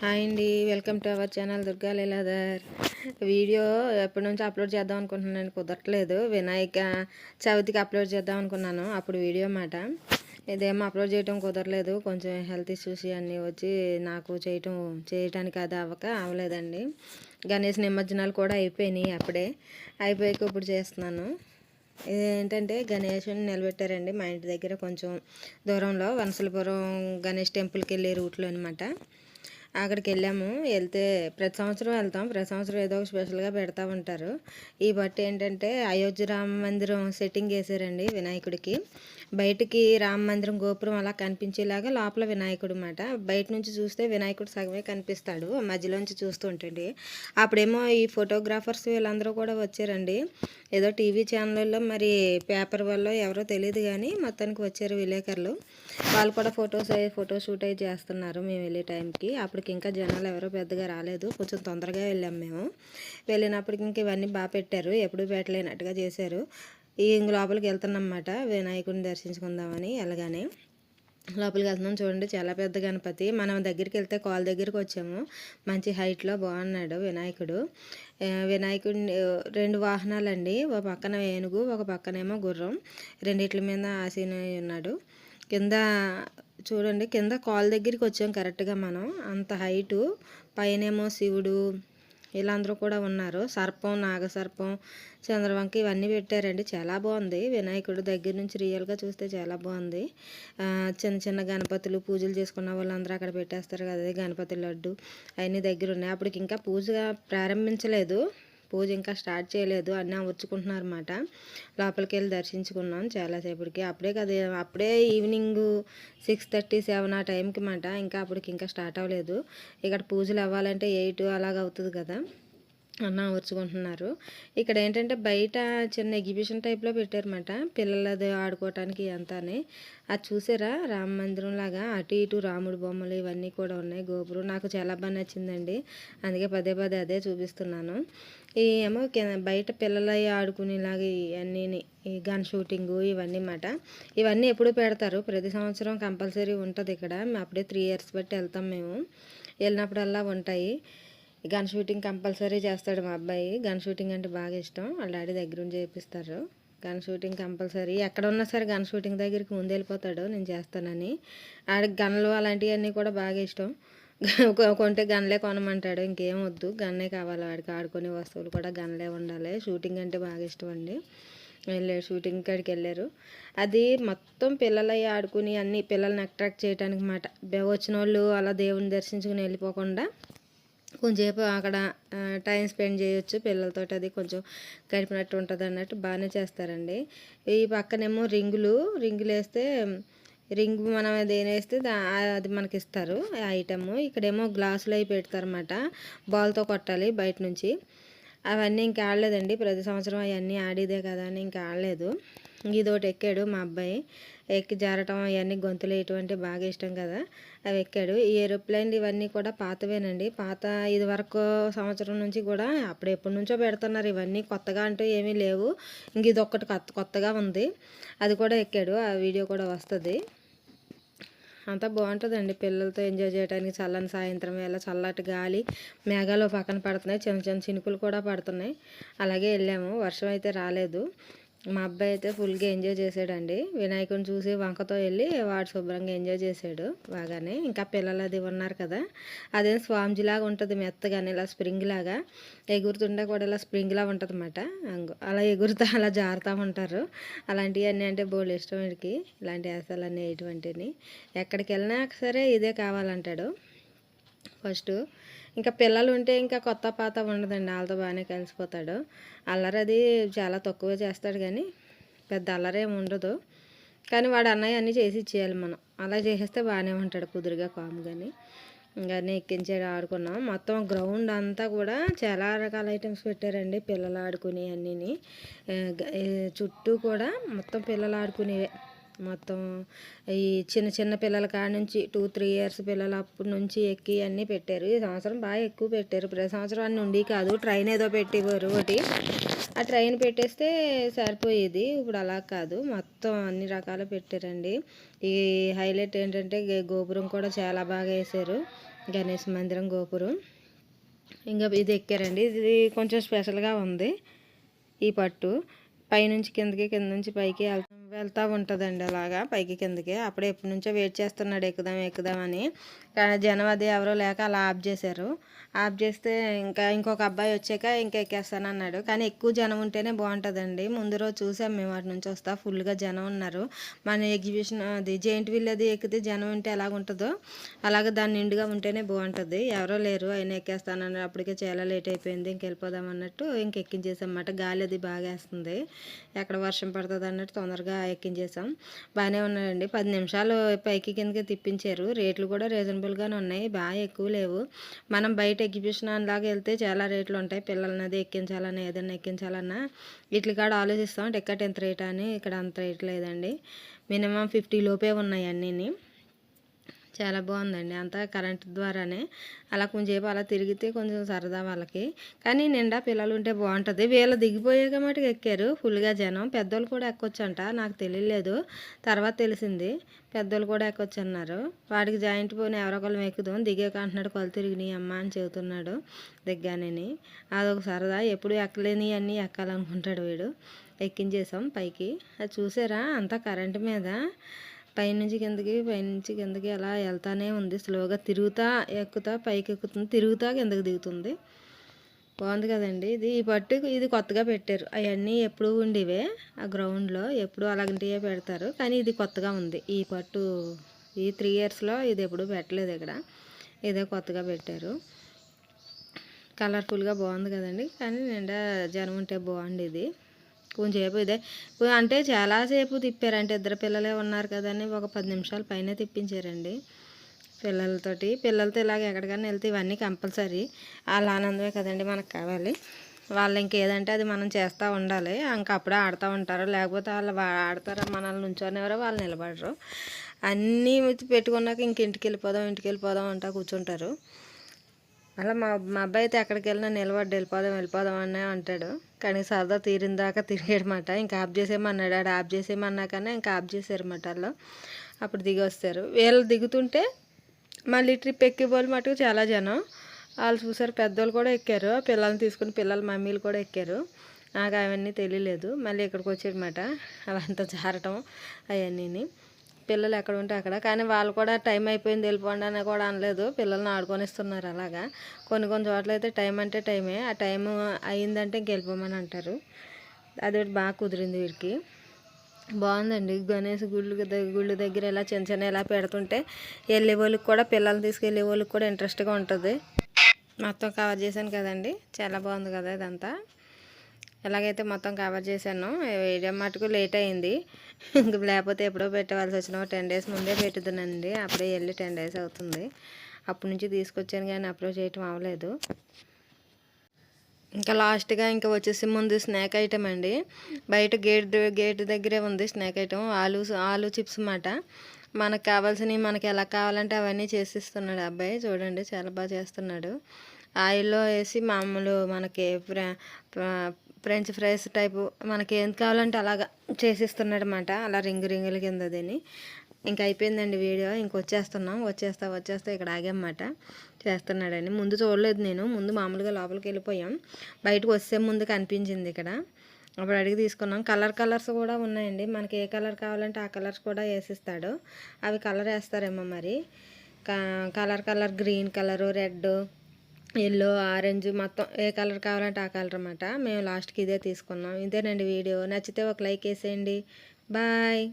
Hi అండి, welcome to our channel Durga Leeladhar. Video ఎప్పటి నుంచి అప్లోడ్ చేద్దాం అనుకుంటున్నాను, కుదరట్లేదు. వినాయక చవితికి అప్లోడ్ చేద్దాం అనుకున్నాను, అప్పుడు వీడియో మాట. ఇదేమో అప్లోడ్ చేయడం కుదరలేదు, కొంచెం హెల్త్ ఇష్యూస్ అన్నీ వచ్చి నాకు చేయటానికి అది అవ్వలేదండి. గణేష్ నిమజ్జనాలు కూడా అయిపోయినాయి, అప్పుడే అయిపోయాక ఇప్పుడు చేస్తున్నాను. ఇదేంటంటే గణేషుని నిలబెట్టారండి మా ఇంటి దగ్గర కొంచెం దూరంలో, వనసలపురం గణేష్ టెంపుల్కి వెళ్ళే రూట్లో అనమాట. అక్కడికి వెళ్ళాము. వెళ్తే ప్రతి సంవత్సరం వెళ్తాం, ప్రతి సంవత్సరం ఏదో ఒక స్పెషల్గా పెడతా ఉంటారు. ఈ బట్టి ఏంటంటే అయోధ్య రామ మందిరం సెట్టింగ్ వేసారండి వినాయకుడికి. బయటికి రామ మందిరం గోపురం అలా కనిపించేలాగా లోపల వినాయకుడు అన్నమాట. బయట నుంచి చూస్తే వినాయకుడు సగమే కనిపిస్తాడు, మధ్యలోంచి చూస్తుంటండి. అప్పుడేమో ఈ ఫోటోగ్రాఫర్స్ వీళ్ళందరూ కూడా వచ్చారండి. ఏదో టీవీ ఛానల్లో మరి పేపర్ వల్ల ఎవరో తెలియదు కానీ మొత్తానికి వచ్చారు విలేకరులు. వాళ్ళు కూడా ఫోటో షూట్ అయి చేస్తున్నారు మేము వెళ్ళే టైంకి. అప్పటికి ఇంకా జనాలు ఎవరో పెద్దగా రాలేదు, కొంచెం తొందరగా వెళ్ళాం మేము. వెళ్ళినప్పటికి ఇంక ఇవన్నీ బాగా పెట్టారు, ఎప్పుడు పెట్టలేనట్టుగా చేశారు. ఈ లోపలికి వెళ్తున్నమాట వినాయకుడిని దర్శించుకుందామని. వెళ్ళగానే లోపలికి వెళ్తున్నాం. చూడండి, చాలా పెద్ద గణపతి. మనం దగ్గరికి వెళ్తే కాల్ దగ్గరికి వచ్చాము. మంచి హైట్లో బాగున్నాడు వినాయకుడు. వినాయకుడిని 2 వాహనాలండి, ఒక పక్కన ఏనుగు, ఒక పక్కనేమో గుర్రం. రెండిట్ల మీద ఆసీనై ఉన్నాడు. కింద చూడండి, కింద కాల్ దగ్గరికి వచ్చాం కరెక్ట్గా మనం. అంత హైటు, పైనేమో శివుడు వీళ్ళందరూ కూడా ఉన్నారు. సర్పం, నాగసర్పం, చంద్రవంక ఇవన్నీ పెట్టారండి. చాలా బాగుంది వినాయకుడు దగ్గర నుంచి రియల్గా చూస్తే చాలా బాగుంది. చిన్న చిన్న గణపతులు పూజలు చేసుకున్న వాళ్ళందరూ అక్కడ పెట్టేస్తారు కదా, గణపతి లడ్డు అవన్నీ దగ్గర ఉన్నాయి. అప్పటికి ఇంకా పూజ ప్రారంభించలేదు, పూజ ఇంకా స్టార్ట్ చేయలేదు, అన్నీ వచ్చుకుంటున్నారు అన్నమాట. లోపలికి వెళ్ళి దర్శించుకున్నాం చాలాసేపటికి. అప్పుడే ఈవినింగ్ 6:30, 7 ఆ టైంకి మాట. ఇంకా అప్పటికి ఇంకా స్టార్ట్ అవ్వలేదు. ఇక్కడ పూజలు అవ్వాలంటే 8 అలాగ అవుతుంది కదా, అన్న వచ్చుకుంటున్నారు. ఇక్కడ ఏంటంటే బయట చిన్న ఎగ్జిబిషన్ టైప్లో పెట్టారన్నమాట, పిల్లలది ఆడుకోవటానికి అంతానే. అది చూసారా, రామ మందిరం లాగా అటు ఇటు రాముడు బొమ్మలు ఇవన్నీ కూడా ఉన్నాయి. గోపురం నాకు చాలా బాగా నచ్చిందండి, అందుకే పదే పదే అదే చూపిస్తున్నాను. ఏమో బయట పిల్లలు ఆడుకునేలాగా ఇవన్నీ, ఈ గన్ షూటింగు ఇవన్నీ మాట. ఇవన్నీ ఎప్పుడు పెడతారు, ప్రతి సంవత్సరం కంపల్సరీ ఉంటుంది ఇక్కడ. అప్పుడే 3 ఇయర్స్ బట్టి వెళ్తాం మేము, వెళ్ళినప్పుడల్లా ఉంటాయి. గన్ షూటింగ్ కంపల్సరీ చేస్తాడు మా అబ్బాయి. గన్ షూటింగ్ అంటే బాగా ఇష్టం, వాళ్ళ డాడీ దగ్గర చేపిస్తారు. గన్ షూటింగ్ కంపల్సరీ, ఎక్కడ ఉన్నా సరే గన్ షూటింగ్ దగ్గరికి ముందు వెళ్ళిపోతాడు నేను చేస్తానని. ఆడికి గన్లు అలాంటివన్నీ కూడా బాగా ఇష్టం. కొంటే గన్లే కొనమంటాడు, ఇంకేం వద్దు, గన్నే కావాలి వాడికి. ఆడుకునే వస్తువులు కూడా గన్లే ఉండాలి. షూటింగ్ అంటే బాగా ఇష్టం అండి. వెళ్ళారు, షూటింగ్ కాడికి వెళ్ళారు. అది మొత్తం పిల్లలు ఆడుకుని అన్ని పిల్లల్ని అట్రాక్ట్ చేయడానికి మాట. వచ్చిన వాళ్ళు అలా దేవుని దర్శించుకుని వెళ్ళిపోకుండా కొంచెంసేపు అక్కడ టైం స్పెండ్ చేయొచ్చు పిల్లలతో, అది కొంచెం గడిపినట్టు ఉంటుంది అన్నట్టు బాగానే చేస్తారండి. ఈ పక్కనేమో రింగులు వేస్తే రింగ్ మనం దేని వేస్తే అది మనకి ఇస్తారు ఆ ఐటమ్. ఇక్కడేమో గ్లాసులు అవి పెడతారన్నమాట, బాల్తో కొట్టాలి బయట నుంచి. అవన్నీ ఇంకా ఆడలేదండి, ప్రతి సంవత్సరం అవన్నీ ఆడేదే కదా అని ఇంకా ఆడలేదు. ఇదోటి ఎక్కాడు మా అబ్బాయి, ఎక్కి జారటం అవన్నీ గొంతులు వేయటం అంటే బాగా ఇష్టం కదా, అవి ఎక్కాడు. ఈ ఏరోప్లేన్లు ఇవన్నీ కూడా పాతవేనండి, ఇది వరకు సంవత్సరం నుంచి కూడా అప్పుడు ఎప్పటి నుంచో పెడుతున్నారు. ఇవన్నీ కొత్తగా అంటూ ఏమీ లేవు, ఇంక ఇది ఒక్కటి కొత్తగా ఉంది. అది కూడా ఎక్కాడు, ఆ వీడియో కూడా వస్తుంది. అంతా బాగుంటుందండి పిల్లలతో ఎంజాయ్ చేయడానికి. చల్లని సాయంత్రం వేళ చల్లటి గాలి, మేఘాలు పక్కన పడుతున్నాయి, చిన్న చిన్న చినుకులు కూడా పడుతున్నాయి. అలాగే వెళ్ళాము, వర్షం అయితే రాలేదు. మా అబ్బాయి అయితే ఫుల్గా ఎంజాయ్ చేసాడండి. వినాయకుడిని చూసి వంకతో వెళ్ళి వాడు శుభ్రంగా ఎంజాయ్ చేసాడు బాగానే. ఇంకా పిల్లలు అది ఉన్నారు కదా, అదేం స్వామిజీలాగా ఉంటుంది మెత్తగానే, ఇలా స్ప్రింగ్ లాగా ఎగురుతుండే కూడా ఇలా స్ప్రింగ్ లాగా ఉంటుంది అన్నమాట. అలా ఎగురుతా అలా జారుతూ ఉంటారు. అలాంటివన్నీ అంటే బోల్ ఇష్టం వీడికి, ఇలాంటి వేసాలన్నీ ఎటువంటివి. ఎక్కడికి వెళ్ళినా సరే ఇదే కావాలంటాడు ఫస్ట్. ఇంకా పిల్లలు ఉంటే ఇంకా కొత్త పాత ఉండదండి, వాళ్ళతో బాగానే కలిసిపోతాడు. అల్లరి అది చాలా తక్కువ చేస్తాడు కానీ పెద్ద అల్లరేం ఉండదు. కానీ వాడు అన్నయ్య అన్నీ చేసి ఇచ్చేయాలి మనం, అలా చేసేస్తే బాగానే ఉంటాడు కుదురుగా కామ్గాని. ఇంకా ఎక్కించాడు, ఆడుకున్నాం. మొత్తం గ్రౌండ్ అంతా కూడా చాలా రకాల ఐటమ్స్ పెట్టారండి పిల్లలు ఆడుకునే అన్నీ. చుట్టూ కూడా మొత్తం పిల్లలు ఆడుకునేవే. మొత్తం ఈ చిన్న చిన్న పిల్లల కాడ నుంచి 2-3 ఇయర్స్ పిల్లలు అప్పటి నుంచి ఎక్కి అన్నీ పెట్టారు. ఈ సంవత్సరం బాగా ఎక్కువ పెట్టారు, ప్రతి సంవత్సరం అన్నీ ఉండి కాదు, ట్రైన్ ఏదో పెట్టేవారు ఒకటి, ఆ ట్రైన్ పెట్టేస్తే సరిపోయేది. ఇప్పుడు అలా కాదు, మొత్తం అన్ని రకాలు పెట్టారండి. ఈ హైలైట్ ఏంటంటే గోపురం కూడా చాలా బాగా వేశారు. గణేష్ మందిరం గోపురం. ఇంకా ఇది ఎక్కారండి. ఇది కొంచెం స్పెషల్గా ఉంది. ఈ పట్టు పైనుంచి కిందకి, కింద నుంచి పైకి వెళ్తూ ఉంటుందండి. అలాగా పైకి కిందకి. అప్పుడే ఎప్పటి నుంచో వెయిట్ చేస్తున్నాడు ఎక్కుదాం ఎక్కుదామని. జనం అది ఎవరో లేక అలా ఆఫ్ చేశారు. ఆఫ్ చేస్తే ఇంకొక అబ్బాయి వచ్చాక ఇంకా ఎక్కేస్తానన్నాడు. కానీ ఎక్కువ జనం ఉంటేనే బాగుంటుందండి. ముందు రోజు చూసాం మేము వాటి నుంచి వస్తా, ఫుల్గా జనం ఉన్నారు. మన ఎగ్జిబిషన్ అది జెయింట్ వీల్ అది ఎక్కితే జనం ఉంటే ఎలాగుంటుందో అలాగే దాని నిండుగా ఉంటేనే బాగుంటుంది. ఎవరో లేరు, ఆయన ఎక్కేస్తానన్నారు. అప్పటికే చాలా లేట్ అయిపోయింది, ఇంకెళ్ళిపోదాం అన్నట్టు ఇంకెక్కించేసామన్నమాట. గాలి అది బాగా వేస్తుంది, ఎక్కడ వర్షం పడుతుంది అన్నట్టు తొందరగా ఎక్కించేసాం. బాగానే ఉన్నాయండి. 10 నిమిషాలు పైకి కిందకి తిప్పించారు. రేట్లు కూడా రీజనబుల్గానే ఉన్నాయి, బాగా ఎక్కువ లేవు. మనం బయట ఎగ్జిబిషన్ లాగా వెళ్తే చాలా రేట్లు ఉంటాయి. పిల్లల్ని అది ఎక్కించాలన్నా ఏదైనా ఎక్కించాలన్నా వీటి కాడ ఆలోచిస్తాం టికెట్ ఎంత రేట్ అని. ఇక్కడ అంత రేట్ లేదండి, మినిమం 50 లోపే ఉన్నాయి అన్నీ. చాలా బాగుందండి. అంతా కరెంట్ ద్వారానే. అలా కొంచెంసేపు అలా తిరిగితే కొంచెం సరదా వాళ్ళకి. కానీ నిండా పిల్లలు ఉంటే బాగుంటుంది. వీళ్ళు దిగిపోయాక మటుకు ఎక్కారు ఫుల్గా జనం. పెద్దోళ్ళు కూడా ఎక్కొచ్చంట, నాకు తెలియలేదు, తర్వాత తెలిసింది పెద్దోళ్ళు కూడా ఎక్కొచ్చు అన్నారు. వాడికి జాయింట్ పోనీ ఎవరో ఒకళ్ళు ఎక్కుదాం, దిగాక అంటున్నాడు కొలు తిరిగినాయి అమ్మ అని చెబుతున్నాడు దిగ్గానని. అదొక సరదా, ఎప్పుడు ఎక్కలేని అన్నీ ఎక్కాలనుకుంటాడు వీడు. ఎక్కించేసాం పైకి. అది చూసారా, అంతా కరెంటు మీద పైనుంచి కిందకి అలా వెళ్తానే ఉంది. స్లోగా తిరుగుతా ఎక్కుతా పైకి ఎక్కుతుంది, తిరుగుతా కిందకి దిగుతుంది. బాగుంది కదండి. ఈ పట్టు ఇది కొత్తగా పెట్టారు. అవన్నీ ఎప్పుడు ఉండేవే ఆ గ్రౌండ్లో, ఎప్పుడు అలాంటివే పెడతారు. కానీ ఇది కొత్తగా ఉంది. ఈ పట్టు ఈ 3 ఇయర్స్లో ఇది ఎప్పుడు పెట్టలేదు ఇక్కడ, ఇదే కొత్తగా పెట్టారు. కలర్ఫుల్గా బాగుంది కదండి. కానీ నిండా జనం ఉంటే బాగుండేది. కొంచెంసేపు ఇదే అంటే చాలాసేపు తిప్పారు. అంటే ఇద్దరు పిల్లలే ఉన్నారు కదని ఒక 10 నిమిషాల పైన తిప్పించారండి పిల్లలతో ఇలాగ ఎక్కడికైనా వెళ్తే ఇవన్నీ కంపల్సరీ. వాళ్ళ ఆనందమే కదండి మనకు కావాలి. వాళ్ళు ఇంకేదంటే అది మనం చేస్తూ ఉండాలి. ఇంకా అప్పుడే ఆడుతూ ఉంటారు, లేకపోతే వాళ్ళు ఆడతారు, మనల్ని నుంచోనేవారో వాళ్ళు నిలబడరు. అన్నీ పెట్టుకున్నాక ఇంటికి వెళ్ళిపోదాం అంటా కూర్చుంటారు. అలా మా అబ్బాయి అయితే ఎక్కడికి వెళ్ళినా వెళ్ళిపోదాం అనే అంటాడు. కానీ సరదా తీరిన దాకా తిరిగాడనమాట. ఇంకా ఆఫ్ చేసేయమన్నాడు. ఆడ ఆఫ్ చేసేయమన్నాకన్నా ఇంకా ఆఫ్ చేశారన్నమాట. వాళ్ళు అప్పుడు దిగి వస్తారు. వీళ్ళు దిగుతుంటే మళ్ళీ ట్రిప్ ఎక్కే వాళ్ళు మటుకు చాలా జనం. వాళ్ళు చూసారు, పెద్దోళ్ళు కూడా ఎక్కారు, పిల్లల్ని తీసుకుని పిల్లల మమ్మీలు కూడా ఎక్కారు. నాకు అవన్నీ తెలియలేదు. మళ్ళీ ఇక్కడికి వచ్చాడనమాట. అవంతా జారటం అవన్నీ. పిల్లలు ఎక్కడ ఉంటే అక్కడ. కానీ వాళ్ళు కూడా టైం అయిపోయింది వెళ్ళిపోండి అని కూడా అనలేదు, పిల్లల్ని ఆడుకొనిస్తున్నారు అలాగా. కొన్ని చోట్ల అయితే టైం అంటే టైమే, ఆ టైం అయిందంటే ఇంకెళ్ళిపోమని అంటారు. అది బాగా కుదిరింది వీడికి. బాగుందండి. గణేష్ గుళ్ళు దగ్గర ఇలా చిన్న ఇలా పెడుతుంటే వెళ్ళే వాళ్ళకి కూడా, పిల్లల్ని తీసుకెళ్ళే వాళ్ళకి కూడా ఇంట్రెస్ట్గా ఉంటుంది. మొత్తం కవర్ చేశాను కదండి, చాలా బాగుంది కదా ఇదంతా. ఎలాగైతే మొత్తం కవర్ చేశాను. వీడియో మటుకు లేట్ అయింది, ఇంక లేకపోతే ఎప్పుడో పెట్టవలసి వచ్చిన 10 డేస్ ముందే పెట్టుతున్నానండి. అప్పుడే వెళ్ళి 10 డేస్ అవుతుంది. అప్పటి నుంచి తీసుకొచ్చాను కానీ అప్లోడ్ చేయటం అవ్వలేదు. ఇంకా లాస్ట్గా ఇంకా వచ్చేసి ముందు స్నాక్ ఐటమ్ అండి. బయట గేట్ దగ్గరే ఉంది స్నాక్ ఐటమ్. ఆలు చిప్స్ అన్నమాట. మనకు కావాల్సినవి మనకి ఎలా కావాలంటే అవన్నీ చేసిస్తున్నాడు అబ్బాయి. చూడండి చాలా బాగా చేస్తున్నాడు. ఆయిల్లో వేసి మామూలు మనకి ఫ్రెంచ్ ఫ్రైస్ టైపు మనకి ఏం కావాలంటే అలాగా చేసిస్తున్నాడు అన్నమాట. అలా రింగుల కింద దీన్ని. ఇంకా అయిపోయిందండి వీడియో. వచ్చేస్తా ఇక్కడ ఆగన్నమాట. చేస్తున్నాడని ముందు చూడలేదు నేను. ముందు మామూలుగా లోపలికి వెళ్ళిపోయాం. బయటకు వస్తే ముందు కనిపించింది ఇక్కడ. అప్పుడు అడిగి తీసుకున్నాం. కలర్స్ కూడా ఉన్నాయండి. మనకి ఏ కలర్ కావాలంటే ఆ కలర్స్ కూడా వేసిస్తాడు. అవి కలర్ వేస్తారేమో మరి. Colour green colour, red, yellow, orange మొత్తం ఏ కలర్ కావాలంటే ఆ కలర్ అన్నమాట. మేము లాస్ట్కి ఇదే తీసుకున్నాం. ఇదేనండి వీడియో. నచ్చితే ఒక లైక్ వేసేయండి. బాయ్.